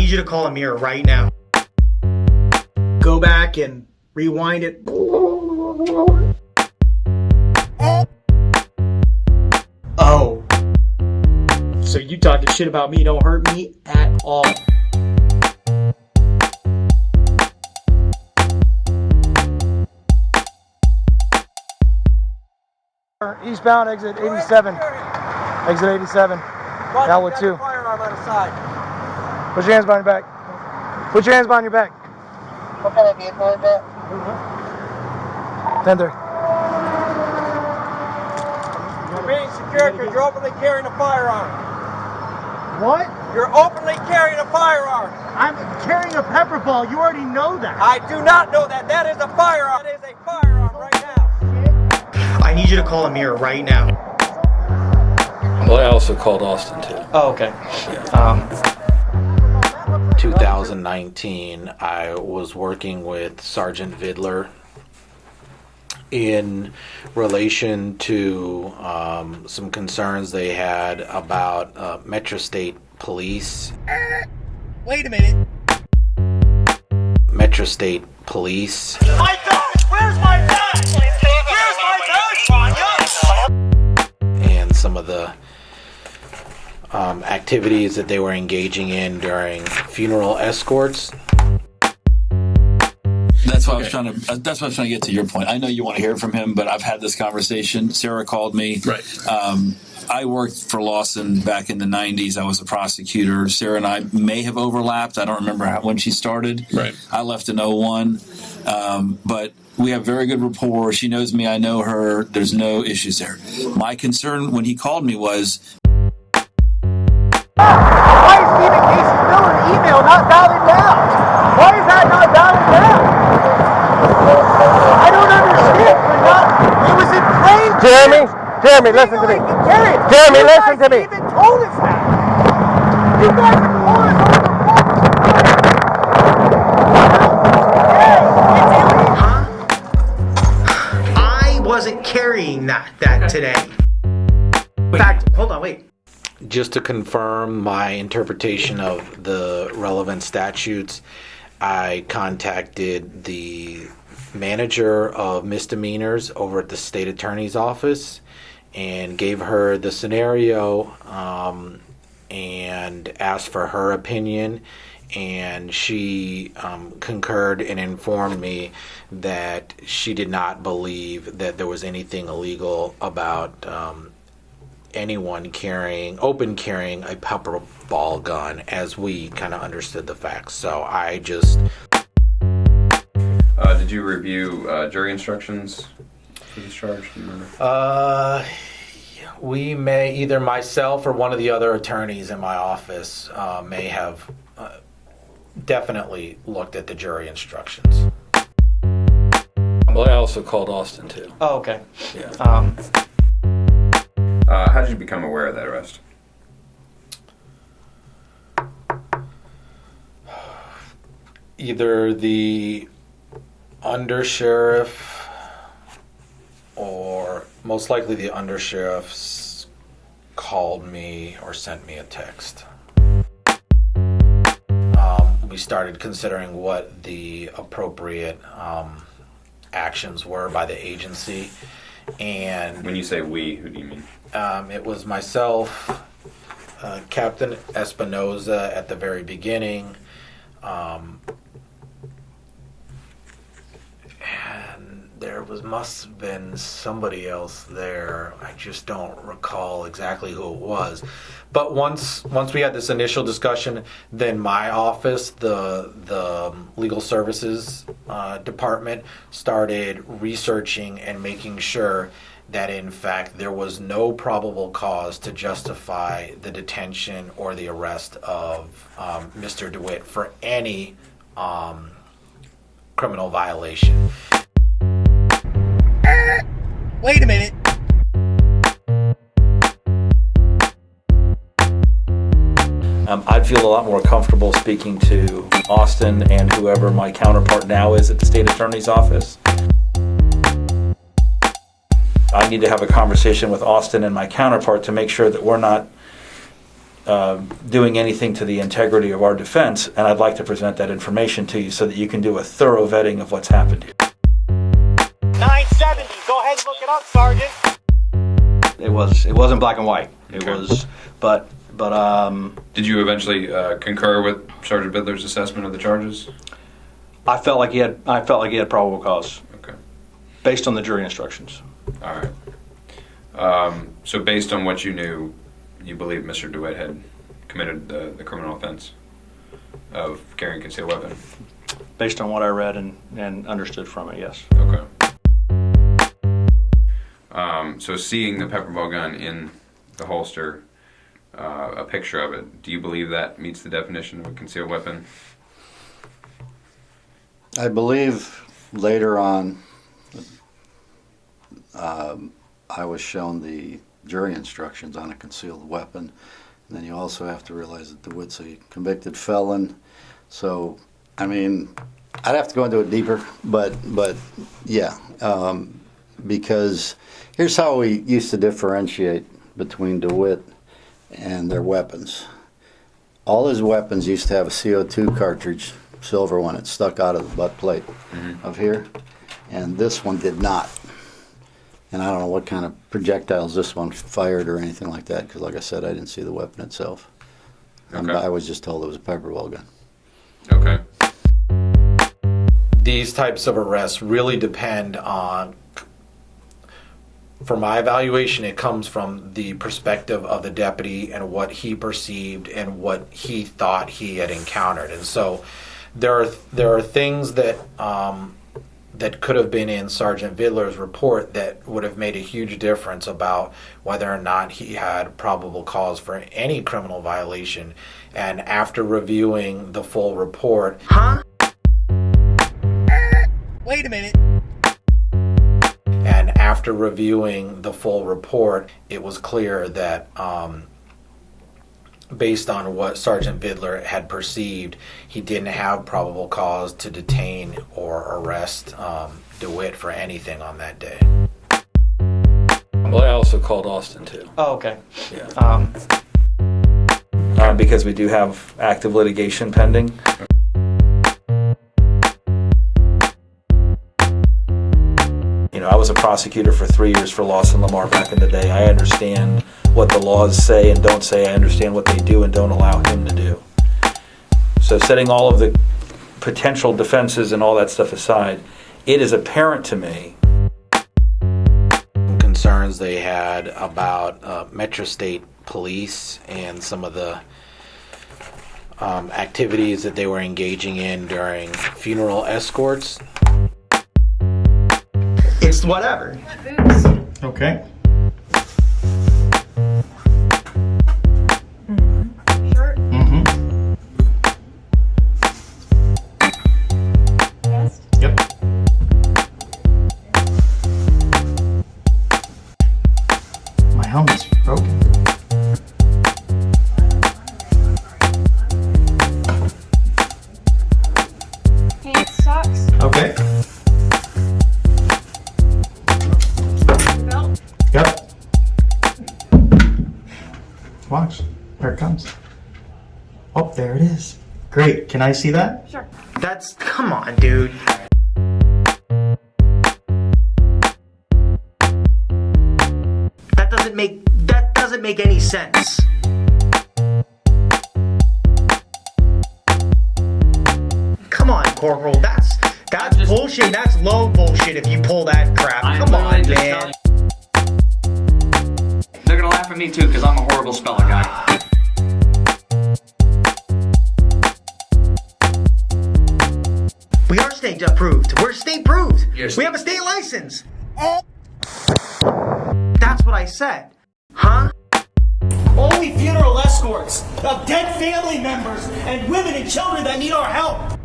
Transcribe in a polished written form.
need you to call Amir right now. Go back and rewind it. Oh. So you talking shit about me don't hurt me at all. Eastbound, exit 87. Exit 87. Downward 2. Firearm on the side. Put your hands behind your back. Put your hands behind your back. What kind of vehicle is that? 10-3. You're being secured because you're openly carrying a firearm. What? You're openly carrying a firearm. I'm carrying a pepper ball. You already know that. I do not know that. That is a firearm. That is a firearm right now. I need you to call Amir right now. Well, I also called Austin too. Oh, okay. 2019, I was working with Sergeant Vidler in relation to some concerns they had about Metro State Police. Wait a minute. Metro State Police. My badge! Where's my badge? Where's my badge, And some of the activities that they were engaging in during funeral escorts. That's what I was trying to. That's what I was trying to get to your point. I know you want to hear from him, but I've had this conversation. Sarah called me. Right. I worked for Lawson back in the 90s. I was a prosecutor. Sarah and I may have overlapped. I don't remember when she started. Right. I left in 01. But we have very good rapport. She knows me. I know her. There's no issues there. My concern when he called me was, Why is Stephen Casey Miller's email not valid now? Why is that not valid now? I don't understand. It was in plain Jeremy, listen to me. Jeremy, listen to me. You guys even told us that. You guys have told us over the phone. I wasn't carrying that today. In fact, hold on, wait. Just to confirm my interpretation of the relevant statutes, I contacted the manager of misdemeanors over at the state attorney's office and gave her the scenario and asked for her opinion, and she concurred and informed me that she did not believe that there was anything illegal about anyone carrying a pepper ball gun, as we kind of understood the facts. So I just... Did you review jury instructions for this charge? Do you remember? We may, either myself or one of the other attorneys in my office may have definitely looked at the jury instructions. Well, I also called Austin too. Oh, okay. Yeah. How did you become aware of that arrest? Either the undersheriff or most likely the undersheriff called me or sent me a text. We started considering what the appropriate actions were by the agency. And when you say we, who do you mean? It was myself, Captain Espinoza at the very beginning, and there must have been somebody else there. I just don't recall exactly who it was. But once we had this initial discussion, then my office, the legal services department, started researching and making sure that in fact there was no probable cause to justify the detention or the arrest of Mr. Dewitte for any criminal violation. Wait a minute. I'd feel a lot more comfortable speaking to Austin and whoever my counterpart now is at the state attorney's office. I need to have a conversation with Austin and my counterpart to make sure that we're not doing anything to the integrity of our defense, and I'd like to present that information to you so that you can do a thorough vetting of what's happened here. 970. Go ahead and look it up, Sergeant. It wasn't black and white. It was, but Did you eventually concur with Sergeant Bidler's assessment of the charges? I felt like he had probable cause Okay. based on the jury instructions. All right. So based on what you knew, you believe Mr. Dewitte had committed the criminal offense of carrying a concealed weapon? Based on what I read and understood from it, yes. Okay. So seeing the pepper ball gun in the holster, a picture of it, do you believe that meets the definition of a concealed weapon? I believe later on I was shown the jury instructions on a concealed weapon. And then you also have to realize that DeWitte's a convicted felon. So, I mean, I'd have to go into it deeper, but yeah, because here's how we used to differentiate between DeWitte and their weapons. All his weapons used to have a CO2 cartridge, silver one, it stuck out of the butt plate of here, and this one did not. And I don't know what kind of projectiles this one fired or anything like that, because like I said, I didn't see the weapon itself. Okay. I was just told it was a pepper ball gun. Okay. These types of arrests really depend on, for my evaluation, it comes from the perspective of the deputy and what he perceived and what he thought he had encountered. And so there are things that that could have been in Sergeant Vidler's report that would have made a huge difference about whether or not he had probable cause for any criminal violation. And after reviewing the full report... Wait a minute. And after reviewing the full report, it was clear that based on what Sergeant Vidler had perceived, he didn't have probable cause to detain or arrest DeWitte for anything on that day. Well, I also called Austin too. Oh, okay. Yeah. Because we do have active litigation pending. You know, I was a prosecutor for 3 years for Lawson Lamar back in the day. I understand what the laws say and don't say. I understand what they do and don't allow him to do. So setting all of the potential defenses and all that stuff aside, it is apparent to me Concerns they had about Metro State Police and some of the activities that they were engaging in during funeral escorts. It's whatever. Okay. Shirt. Vest. Yep. My helmet's broken. Pants, socks. Okay. Belt. Yep. Watch. There it comes. Oh, there it is. Great. Can I see that? Sure. Come on, dude. That doesn't make any sense. Come on, Corporal. That's bullshit. That's low bullshit if you pull that crap. Come on, man. They're gonna laugh at me too, because I'm a horrible speller guy. We are state approved. We're state approved. Yes. We have a state license. That's what I said. Huh? Only funeral escorts of dead family members and women and children that need our help.